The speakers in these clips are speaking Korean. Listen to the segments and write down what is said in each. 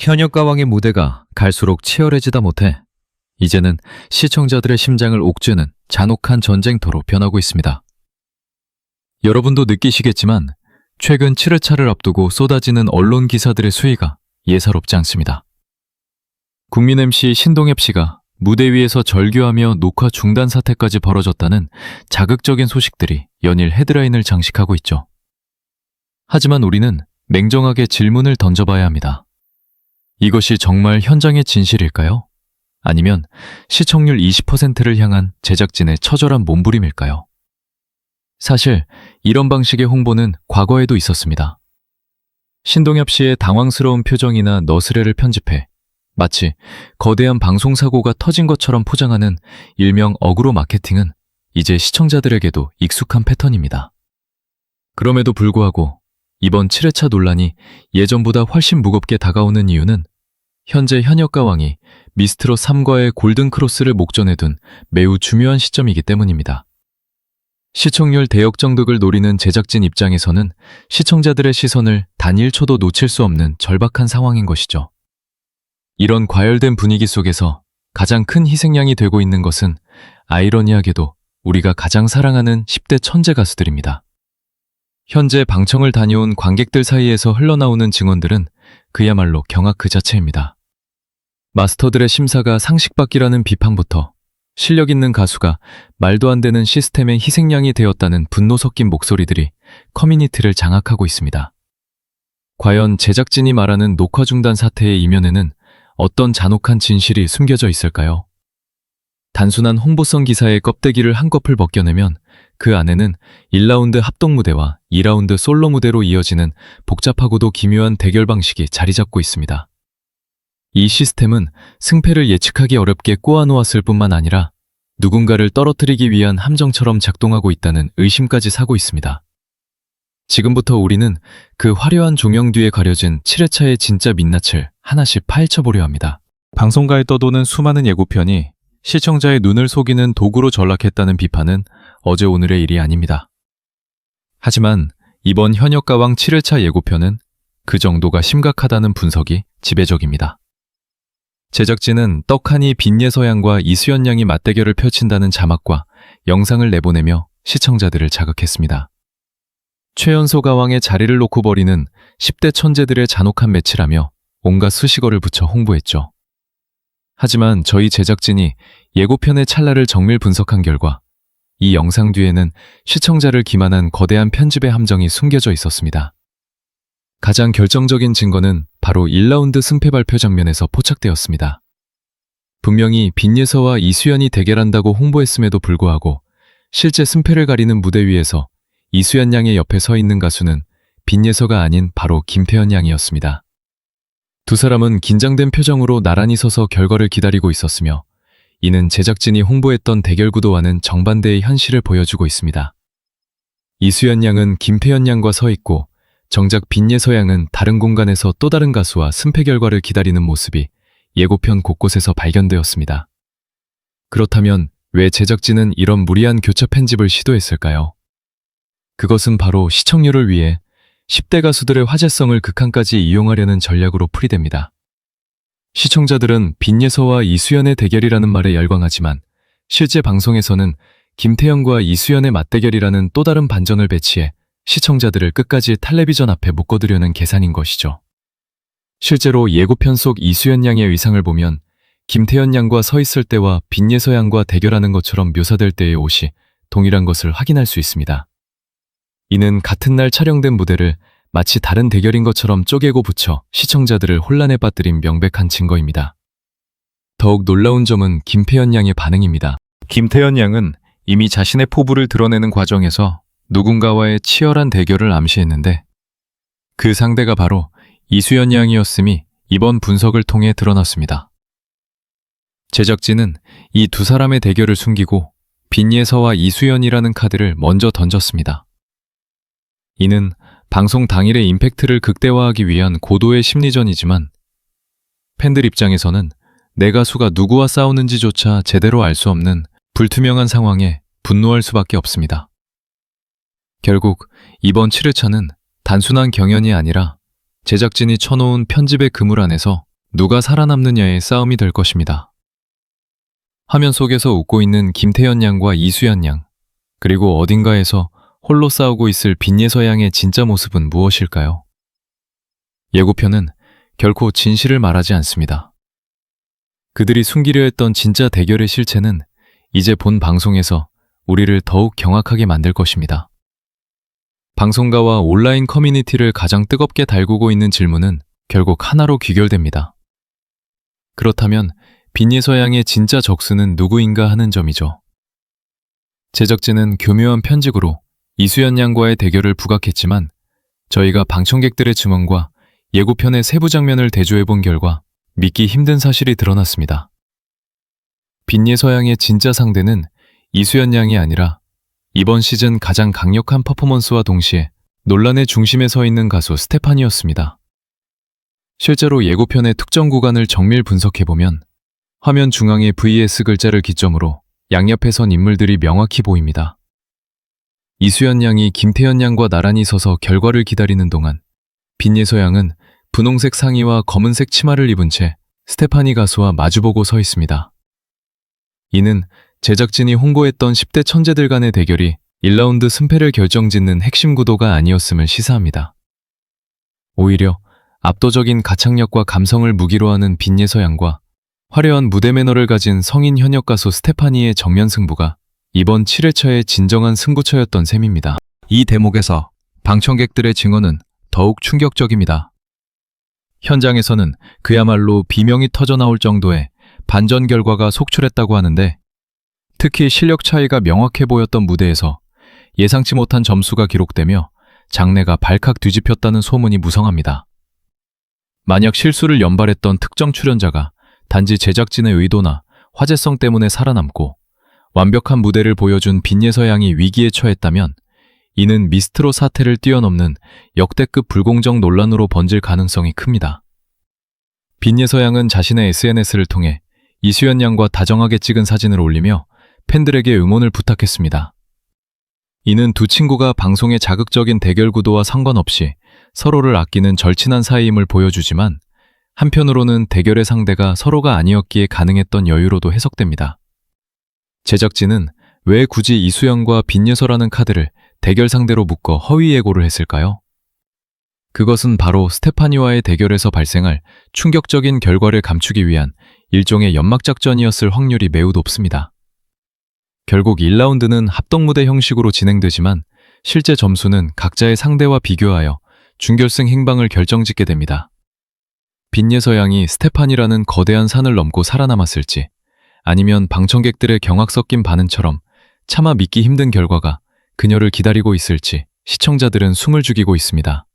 현역가왕의 무대가 갈수록 치열해지다 못해 이제는 시청자들의 심장을 옥죄는 잔혹한 전쟁터로 변하고 있습니다. 여러분도 느끼시겠지만 최근 7회차를 앞두고 쏟아지는 언론 기사들의 수위가 예사롭지 않습니다. 국민 MC 신동엽 씨가 무대 위에서 절규하며 녹화 중단 사태까지 벌어졌다는 자극적인 소식들이 연일 헤드라인을 장식하고 있죠. 하지만 우리는 냉정하게 질문을 던져봐야 합니다. 이것이 정말 현장의 진실일까요? 아니면 시청률 20%를 향한 제작진의 처절한 몸부림일까요? 사실 이런 방식의 홍보는 과거에도 있었습니다. 신동엽 씨의 당황스러운 표정이나 너스레를 편집해 마치 거대한 방송사고가 터진 것처럼 포장하는 일명 어그로 마케팅은 이제 시청자들에게도 익숙한 패턴입니다. 그럼에도 불구하고 이번 7회차 논란이 예전보다 훨씬 무겁게 다가오는 이유는 현재 현역가왕이 미스트롯 3과의 골든크로스를 목전에 둔 매우 중요한 시점이기 때문입니다. 시청률 대역전극을 노리는 제작진 입장에서는 시청자들의 시선을 단 1초도 놓칠 수 없는 절박한 상황인 것이죠. 이런 과열된 분위기 속에서 가장 큰 희생양이 되고 있는 것은 아이러니하게도 우리가 가장 사랑하는 10대 천재 가수들입니다. 현재 방청을 다녀온 관객들 사이에서 흘러나오는 증언들은 그야말로 경악 그 자체입니다. 마스터들의 심사가 상식밖이라는 비판부터 실력 있는 가수가 말도 안 되는 시스템의 희생양이 되었다는 분노 섞인 목소리들이 커뮤니티를 장악하고 있습니다. 과연 제작진이 말하는 녹화 중단 사태의 이면에는 어떤 잔혹한 진실이 숨겨져 있을까요? 단순한 홍보성 기사의 껍데기를 한꺼풀 벗겨내면 그 안에는 1라운드 합동 무대와 2라운드 솔로 무대로 이어지는 복잡하고도 기묘한 대결 방식이 자리 잡고 있습니다. 이 시스템은 승패를 예측하기 어렵게 꼬아놓았을 뿐만 아니라 누군가를 떨어뜨리기 위한 함정처럼 작동하고 있다는 의심까지 사고 있습니다. 지금부터 우리는 그 화려한 조명 뒤에 가려진 7회차의 진짜 민낯을 하나씩 파헤쳐보려 합니다. 방송가에 떠도는 수많은 예고편이 시청자의 눈을 속이는 도구로 전락했다는 비판은 어제 오늘의 일이 아닙니다. 하지만 이번 현역가왕 7회차 예고편은 그 정도가 심각하다는 분석이 지배적입니다. 제작진은 떡하니 빈예서양과 이수연 양이 맞대결을 펼친다는 자막과 영상을 내보내며 시청자들을 자극했습니다. 최연소 가왕의 자리를 놓고 벌이는 10대 천재들의 잔혹한 매치라며 온갖 수식어를 붙여 홍보했죠. 하지만 저희 제작진이 예고편의 찰나를 정밀 분석한 결과 이 영상 뒤에는 시청자를 기만한 거대한 편집의 함정이 숨겨져 있었습니다. 가장 결정적인 증거는 바로 1라운드 승패 발표 장면에서 포착되었습니다. 분명히 빈예서와 이수연이 대결한다고 홍보했음에도 불구하고 실제 승패를 가리는 무대 위에서 이수연 양의 옆에 서 있는 가수는 빈예서가 아닌 바로 김태현 양이었습니다. 두 사람은 긴장된 표정으로 나란히 서서 결과를 기다리고 있었으며 이는 제작진이 홍보했던 대결 구도와는 정반대의 현실을 보여주고 있습니다. 이수연 양은 김태현 양과 서 있고 정작 빈예서 양은 다른 공간에서 또 다른 가수와 승패 결과를 기다리는 모습이 예고편 곳곳에서 발견되었습니다. 그렇다면 왜 제작진은 이런 무리한 교차 편집을 시도했을까요? 그것은 바로 시청률을 위해 10대 가수들의 화제성을 극한까지 이용하려는 전략으로 풀이됩니다. 시청자들은 빈예서와 이수연의 대결이라는 말에 열광하지만 실제 방송에서는 김태현과 이수연의 맞대결이라는 또 다른 반전을 배치해 시청자들을 끝까지 텔레비전 앞에 묶어두려는 계산인 것이죠. 실제로 예고편 속 이수연 양의 의상을 보면 김태현 양과 서 있을 때와 빈예서 양과 대결하는 것처럼 묘사될 때의 옷이 동일한 것을 확인할 수 있습니다. 이는 같은 날 촬영된 무대를 마치 다른 대결인 것처럼 쪼개고 붙여 시청자들을 혼란에 빠뜨린 명백한 증거입니다. 더욱 놀라운 점은 김태현 양의 반응입니다. 김태현 양은 이미 자신의 포부를 드러내는 과정에서 누군가와의 치열한 대결을 암시했는데 그 상대가 바로 이수연 양이었음이 이번 분석을 통해 드러났습니다. 제작진은 이 두 사람의 대결을 숨기고 빈예서와 이수연이라는 카드를 먼저 던졌습니다. 이는 방송 당일의 임팩트를 극대화하기 위한 고도의 심리전이지만 팬들 입장에서는 내 가수가 누구와 싸우는지조차 제대로 알 수 없는 불투명한 상황에 분노할 수밖에 없습니다. 결국 이번 7회차는 단순한 경연이 아니라 제작진이 쳐놓은 편집의 그물 안에서 누가 살아남느냐의 싸움이 될 것입니다. 화면 속에서 웃고 있는 김태현 양과 이수연 양, 그리고 어딘가에서 홀로 싸우고 있을 빈예서 양의 진짜 모습은 무엇일까요? 예고편은 결코 진실을 말하지 않습니다. 그들이 숨기려 했던 진짜 대결의 실체는 이제 본 방송에서 우리를 더욱 경악하게 만들 것입니다. 방송가와 온라인 커뮤니티를 가장 뜨겁게 달구고 있는 질문은 결국 하나로 귀결됩니다. 그렇다면 빈예서 양의 진짜 적수는 누구인가 하는 점이죠. 제작진은 교묘한 편집으로 이수연 양과의 대결을 부각했지만 저희가 방청객들의 증언과 예고편의 세부 장면을 대조해본 결과 믿기 힘든 사실이 드러났습니다. 빈예서 양의 진짜 상대는 이수연 양이 아니라 이번 시즌 가장 강력한 퍼포먼스와 동시에 논란의 중심에 서 있는 가수 스테파니였습니다. 실제로 예고편의 특정 구간을 정밀 분석해보면 화면 중앙에 VS 글자를 기점으로 양옆에 선 인물들이 명확히 보입니다. 이수연 양이 김태현 양과 나란히 서서 결과를 기다리는 동안 빈예서 양은 분홍색 상의와 검은색 치마를 입은 채 스테파니 가수와 마주보고 서 있습니다. 이는 제작진이 홍보했던 10대 천재들 간의 대결이 1라운드 승패를 결정짓는 핵심 구도가 아니었음을 시사합니다. 오히려 압도적인 가창력과 감성을 무기로 하는 빈예서 양과 화려한 무대 매너를 가진 성인 현역 가수 스테파니의 정면 승부가 이번 7회차의 진정한 승부처였던 셈입니다. 이 대목에서 방청객들의 증언은 더욱 충격적입니다. 현장에서는 그야말로 비명이 터져나올 정도의 반전 결과가 속출했다고 하는데, 특히 실력 차이가 명확해 보였던 무대에서 예상치 못한 점수가 기록되며 장내가 발칵 뒤집혔다는 소문이 무성합니다. 만약 실수를 연발했던 특정 출연자가 단지 제작진의 의도나 화제성 때문에 살아남고 완벽한 무대를 보여준 빈예서 양이 위기에 처했다면 이는 미스트롯 사태를 뛰어넘는 역대급 불공정 논란으로 번질 가능성이 큽니다. 빈예서 양은 자신의 SNS를 통해 이수연 양과 다정하게 찍은 사진을 올리며 팬들에게 응원을 부탁했습니다. 이는 두 친구가 방송의 자극적인 대결 구도와 상관없이 서로를 아끼는 절친한 사이임을 보여주지만, 한편으로는 대결의 상대가 서로가 아니었기에 가능했던 여유로도 해석됩니다. 제작진은 왜 굳이 이수연과 빈예서라는 카드를 대결 상대로 묶어 허위 예고를 했을까요? 그것은 바로 스테파니와의 대결에서 발생할 충격적인 결과를 감추기 위한 일종의 연막작전이었을 확률이 매우 높습니다. 결국 1라운드는 합동무대 형식으로 진행되지만 실제 점수는 각자의 상대와 비교하여 준결승 행방을 결정짓게 됩니다. 빈예서 양이 스테파니라는 거대한 산을 넘고 살아남았을지, 아니면 방청객들의 경악 섞인 반응처럼 차마 믿기 힘든 결과가 그녀를 기다리고 있을지 시청자들은 숨을 죽이고 있습니다.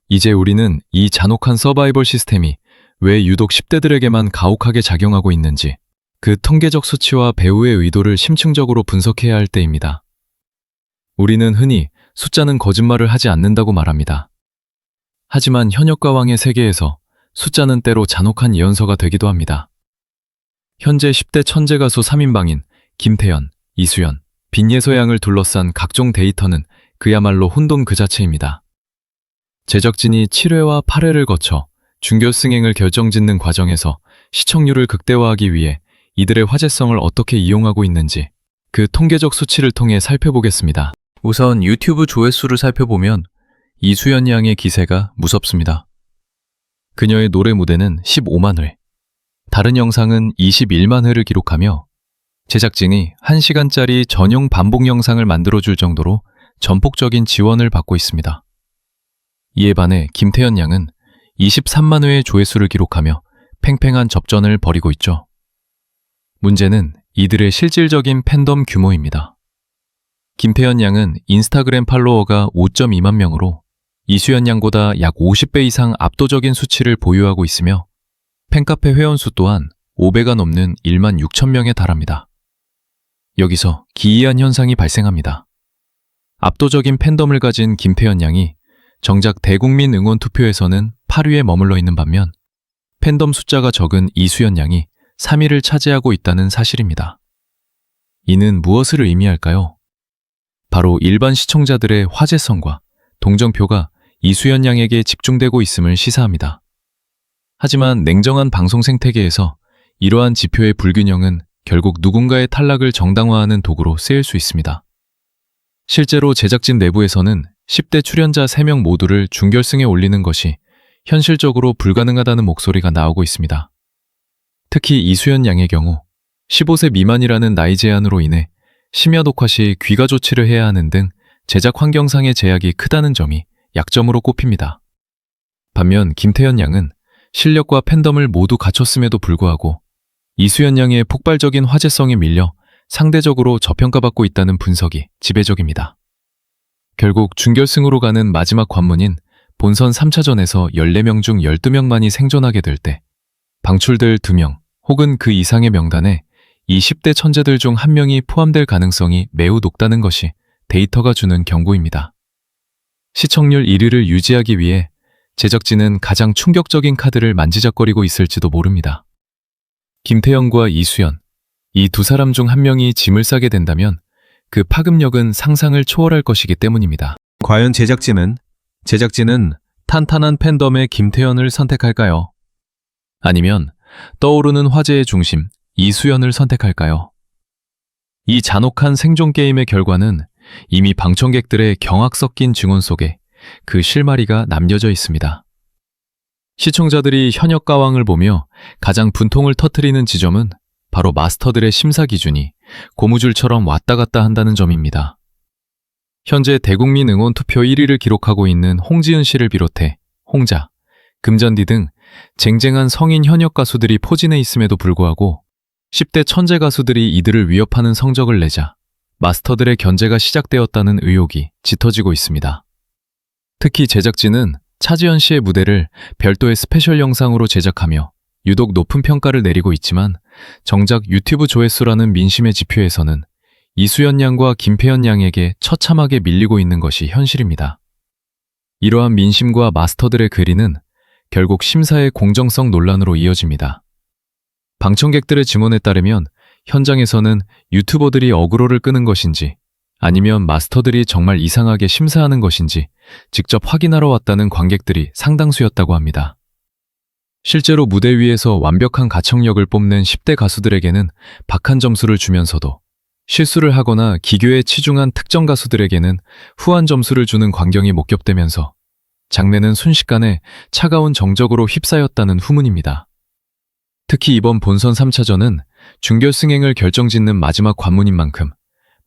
이제 우리는 이 잔혹한 서바이벌 시스템이 왜 유독 10대들에게만 가혹하게 작용하고 있는지, 그 통계적 수치와 배우의 의도를 심층적으로 분석해야 할 때입니다. 우리는 흔히 숫자는 거짓말을 하지 않는다고 말합니다. 하지만 현역과 왕의 세계에서 숫자는 때로 잔혹한 예언서가 되기도 합니다. 현재 10대 천재 가수 3인방인 김태현, 이수연, 빈예서 양을 둘러싼 각종 데이터는 그야말로 혼돈 그 자체입니다. 제작진이 7회와 8회를 거쳐 준결승행을 결정짓는 과정에서 시청률을 극대화하기 위해 이들의 화제성을 어떻게 이용하고 있는지 그 통계적 수치를 통해 살펴보겠습니다. 우선 유튜브 조회수를 살펴보면 이수연 양의 기세가 무섭습니다. 그녀의 노래 무대는 15만 회, 다른 영상은 21만 회를 기록하며 제작진이 1시간짜리 전용 반복 영상을 만들어줄 정도로 전폭적인 지원을 받고 있습니다. 이에 반해 김태현 양은 23만 회의 조회수를 기록하며 팽팽한 접전을 벌이고 있죠. 문제는 이들의 실질적인 팬덤 규모입니다. 김태현 양은 인스타그램 팔로워가 5.2만 명으로 이수연 양보다 약 50배 이상 압도적인 수치를 보유하고 있으며 팬카페 회원수 또한 5배가 넘는 1만 6천 명에 달합니다. 여기서 기이한 현상이 발생합니다. 압도적인 팬덤을 가진 김태현 양이 정작 대국민 응원 투표에서는 8위에 머물러 있는 반면 팬덤 숫자가 적은 이수연 양이 3위를 차지하고 있다는 사실입니다. 이는 무엇을 의미할까요? 바로 일반 시청자들의 화제성과 동정표가 이수연 양에게 집중되고 있음을 시사합니다. 하지만 냉정한 방송 생태계에서 이러한 지표의 불균형은 결국 누군가의 탈락을 정당화하는 도구로 쓰일 수 있습니다. 실제로 제작진 내부에서는 10대 출연자 3명 모두를 준결승에 올리는 것이 현실적으로 불가능하다는 목소리가 나오고 있습니다. 특히 이수연 양의 경우 15세 미만이라는 나이 제한으로 인해 심야 녹화 시 귀가 조치를 해야 하는 등 제작 환경상의 제약이 크다는 점이 약점으로 꼽힙니다. 반면 김태현 양은 실력과 팬덤을 모두 갖췄음에도 불구하고 이수연 양의 폭발적인 화제성에 밀려 상대적으로 저평가받고 있다는 분석이 지배적입니다. 결국 준결승으로 가는 마지막 관문인 본선 3차전에서 14명 중 12명만이 생존하게 될 때 방출될 2명 혹은 그 이상의 명단에 이 10대 천재들 중 한 명이 포함될 가능성이 매우 높다는 것이 데이터가 주는 경고입니다. 시청률 1위를 유지하기 위해 제작진은 가장 충격적인 카드를 만지작거리고 있을지도 모릅니다. 김태형과 이수연, 이 두 사람 중 한 명이 짐을 싸게 된다면 그 파급력은 상상을 초월할 것이기 때문입니다. 과연 제작진은 탄탄한 팬덤의 김태현을 선택할까요? 아니면 떠오르는 화제의 중심, 이수연을 선택할까요? 이 잔혹한 생존 게임의 결과는 이미 방청객들의 경악 섞인 증언 속에 그 실마리가 남겨져 있습니다. 시청자들이 현역 가왕을 보며 가장 분통을 터뜨리는 지점은 바로 마스터들의 심사 기준이 고무줄처럼 왔다 갔다 한다는 점입니다. 현재 대국민 응원 투표 1위를 기록하고 있는 홍지은 씨를 비롯해 홍자, 금전디 등 쟁쟁한 성인 현역 가수들이 포진해 있음에도 불구하고 10대 천재 가수들이 이들을 위협하는 성적을 내자 마스터들의 견제가 시작되었다는 의혹이 짙어지고 있습니다. 특히 제작진은 차지연 씨의 무대를 별도의 스페셜 영상으로 제작하며 유독 높은 평가를 내리고 있지만 정작 유튜브 조회수라는 민심의 지표에서는 이수연 양과 김태현 양에게 처참하게 밀리고 있는 것이 현실입니다. 이러한 민심과 마스터들의 괴리는 결국 심사의 공정성 논란으로 이어집니다. 방청객들의 증언에 따르면 현장에서는 유튜버들이 어그로를 끄는 것인지 아니면 마스터들이 정말 이상하게 심사하는 것인지 직접 확인하러 왔다는 관객들이 상당수였다고 합니다. 실제로 무대 위에서 완벽한 가창력을 뽐낸 10대 가수들에게는 박한 점수를 주면서도 실수를 하거나 기교에 치중한 특정 가수들에게는 후한 점수를 주는 광경이 목격되면서 장내는 순식간에 차가운 정적으로 휩싸였다는 후문입니다. 특히 이번 본선 3차전은 준결승행을 결정짓는 마지막 관문인 만큼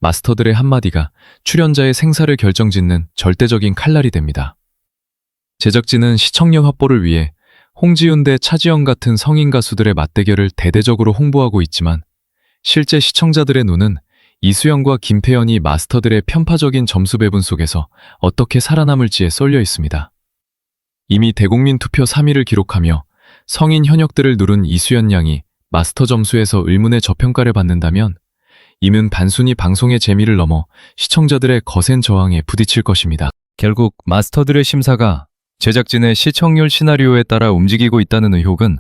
마스터들의 한마디가 출연자의 생사를 결정짓는 절대적인 칼날이 됩니다. 제작진은 시청률 확보를 위해 홍지윤 대 차지연 같은 성인 가수들의 맞대결을 대대적으로 홍보하고 있지만 실제 시청자들의 눈은 이수연과 김태현이 마스터들의 편파적인 점수 배분 속에서 어떻게 살아남을지에 쏠려 있습니다. 이미 대국민 투표 3위를 기록하며 성인 현역들을 누른 이수연 양이 마스터 점수에서 의문의 저평가를 받는다면 이는 단순히 방송의 재미를 넘어 시청자들의 거센 저항에 부딪힐 것입니다. 결국 마스터들의 심사가 제작진의 시청률 시나리오에 따라 움직이고 있다는 의혹은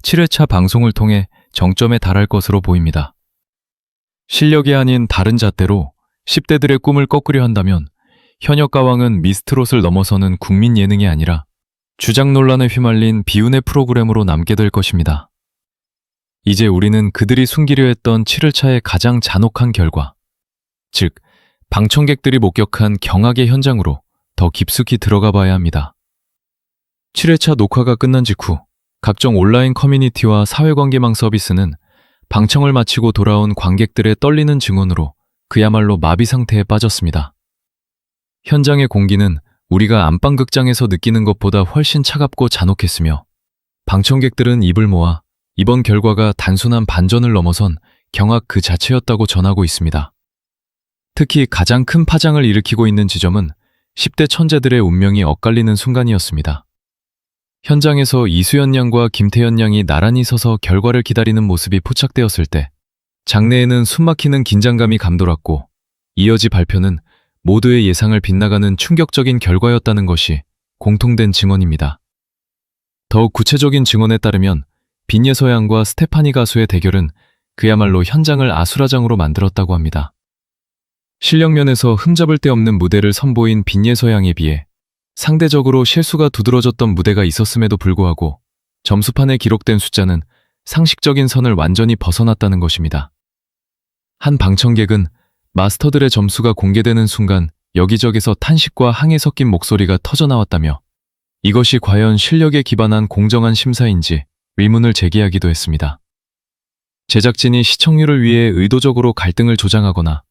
7회차 방송을 통해 정점에 달할 것으로 보입니다. 실력이 아닌 다른 잣대로 10대들의 꿈을 꺾으려 한다면 현역 가왕은 미스트롯을 넘어서는 국민 예능이 아니라 주작 논란에 휘말린 비운의 프로그램으로 남게 될 것입니다. 이제 우리는 그들이 숨기려 했던 7회차의 가장 잔혹한 결과, 즉 방청객들이 목격한 경악의 현장으로 더 깊숙이 들어가 봐야 합니다. 7회차 녹화가 끝난 직후 각종 온라인 커뮤니티와 사회관계망 서비스는 방청을 마치고 돌아온 관객들의 떨리는 증언으로 그야말로 마비 상태에 빠졌습니다. 현장의 공기는 우리가 안방극장에서 느끼는 것보다 훨씬 차갑고 잔혹했으며 방청객들은 입을 모아 이번 결과가 단순한 반전을 넘어선 경악 그 자체였다고 전하고 있습니다. 특히 가장 큰 파장을 일으키고 있는 지점은 10대 천재들의 운명이 엇갈리는 순간이었습니다. 현장에서 이수연 양과 김태현 양이 나란히 서서 결과를 기다리는 모습이 포착되었을 때 장내에는 숨막히는 긴장감이 감돌았고 이어지 발표는 모두의 예상을 빗나가는 충격적인 결과였다는 것이 공통된 증언입니다. 더욱 구체적인 증언에 따르면 빈예서 양과 스테파니 가수의 대결은 그야말로 현장을 아수라장으로 만들었다고 합니다. 실력면에서 흠잡을 데 없는 무대를 선보인 빈예서 양에 비해 상대적으로 실수가 두드러졌던 무대가 있었음에도 불구하고 점수판에 기록된 숫자는 상식적인 선을 완전히 벗어났다는 것입니다. 한 방청객은 마스터들의 점수가 공개되는 순간 여기저기서 탄식과 항해 섞인 목소리가 터져나왔다며 이것이 과연 실력에 기반한 공정한 심사인지 의문을 제기하기도 했습니다. 제작진이 시청률을 위해 의도적으로 갈등을 조장하거나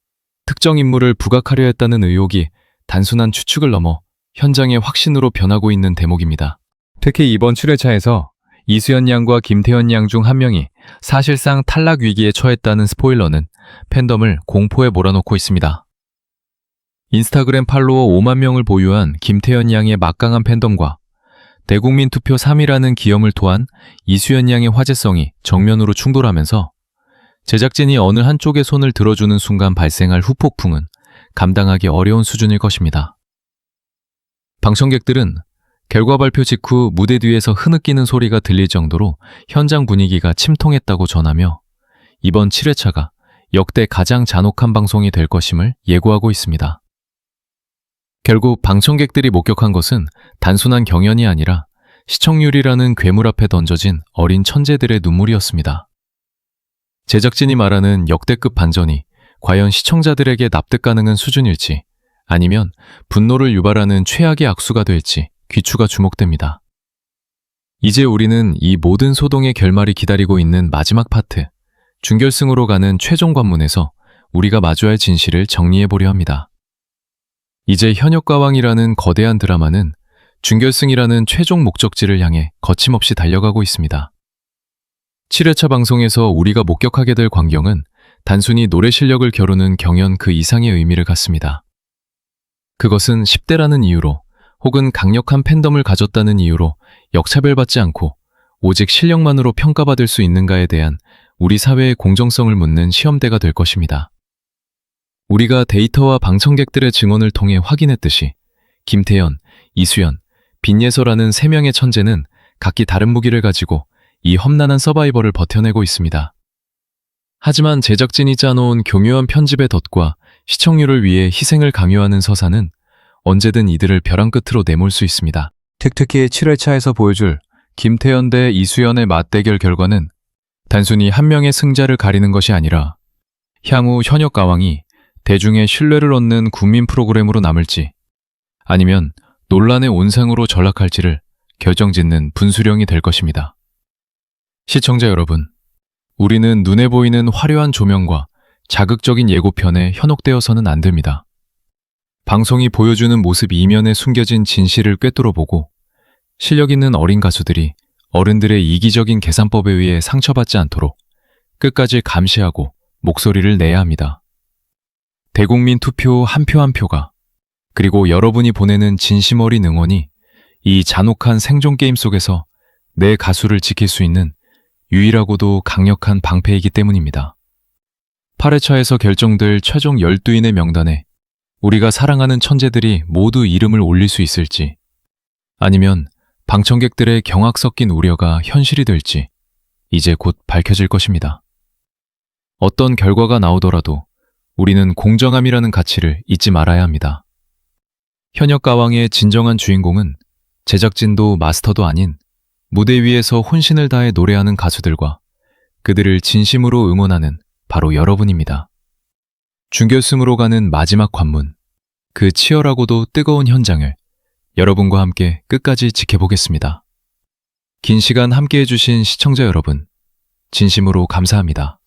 특정 인물을 부각하려 했다는 의혹이 단순한 추측을 넘어 현장의 확신으로 변하고 있는 대목입니다. 특히 이번 7회차에서 이수연 양과 김태현 양 중 한 명이 사실상 탈락 위기에 처했다는 스포일러는 팬덤을 공포에 몰아넣고 있습니다. 인스타그램 팔로워 5만 명을 보유한 김태현 양의 막강한 팬덤과 대국민 투표 3위라는 기염을 토한 이수연 양의 화제성이 정면으로 충돌하면서 제작진이 어느 한쪽의 손을 들어주는 순간 발생할 후폭풍은 감당하기 어려운 수준일 것입니다. 방청객들은 결과 발표 직후 무대 뒤에서 흐느끼는 소리가 들릴 정도로 현장 분위기가 침통했다고 전하며 이번 7회차가 역대 가장 잔혹한 방송이 될 것임을 예고하고 있습니다. 결국 방청객들이 목격한 것은 단순한 경연이 아니라 시청률이라는 괴물 앞에 던져진 어린 천재들의 눈물이었습니다. 제작진이 말하는 역대급 반전이 과연 시청자들에게 납득 가능한 수준일지 아니면 분노를 유발하는 최악의 악수가 될지 귀추가 주목됩니다. 이제 우리는 이 모든 소동의 결말이 기다리고 있는 마지막 파트, 준결승으로 가는 최종 관문에서 우리가 마주할 할 진실을 정리해보려 합니다. 이제 현역가왕이라는 거대한 드라마는 준결승이라는 최종 목적지를 향해 거침없이 달려가고 있습니다. 7회차 방송에서 우리가 목격하게 될 광경은 단순히 노래 실력을 겨루는 경연 그 이상의 의미를 갖습니다. 그것은 10대라는 이유로 혹은 강력한 팬덤을 가졌다는 이유로 역차별받지 않고 오직 실력만으로 평가받을 수 있는가에 대한 우리 사회의 공정성을 묻는 시험대가 될 것입니다. 우리가 데이터와 방청객들의 증언을 통해 확인했듯이 김태현, 이수연, 빈예서라는 3명의 천재는 각기 다른 무기를 가지고 이 험난한 서바이벌을 버텨내고 있습니다. 하지만 제작진이 짜놓은 교묘한 편집의 덫과 시청률을 위해 희생을 강요하는 서사는 언제든 이들을 벼랑 끝으로 내몰 수 있습니다. 특히 7회차에서 보여줄 김태현 대 이수연의 맞대결 결과는 단순히 한 명의 승자를 가리는 것이 아니라 향후 현역 가왕이 대중의 신뢰를 얻는 국민 프로그램으로 남을지 아니면 논란의 온상으로 전락할지를 결정짓는 분수령이 될 것입니다. 시청자 여러분, 우리는 눈에 보이는 화려한 조명과 자극적인 예고편에 현혹되어서는 안 됩니다. 방송이 보여주는 모습 이면에 숨겨진 진실을 꿰뚫어보고 실력 있는 어린 가수들이 어른들의 이기적인 계산법에 의해 상처받지 않도록 끝까지 감시하고 목소리를 내야 합니다. 대국민 투표 한 표 한 표가 그리고 여러분이 보내는 진심 어린 응원이 이 잔혹한 생존 게임 속에서 내 가수를 지킬 수 있는 유일하고도 강력한 방패이기 때문입니다. 8회차에서 결정될 최종 12인의 명단에 우리가 사랑하는 천재들이 모두 이름을 올릴 수 있을지 아니면 방청객들의 경악 섞인 우려가 현실이 될지 이제 곧 밝혀질 것입니다. 어떤 결과가 나오더라도 우리는 공정함이라는 가치를 잊지 말아야 합니다. 현역 가왕의 진정한 주인공은 제작진도 마스터도 아닌 무대 위에서 혼신을 다해 노래하는 가수들과 그들을 진심으로 응원하는 바로 여러분입니다. 준결승으로 가는 마지막 관문, 그 치열하고도 뜨거운 현장을 여러분과 함께 끝까지 지켜보겠습니다. 긴 시간 함께해 주신 시청자 여러분, 진심으로 감사합니다.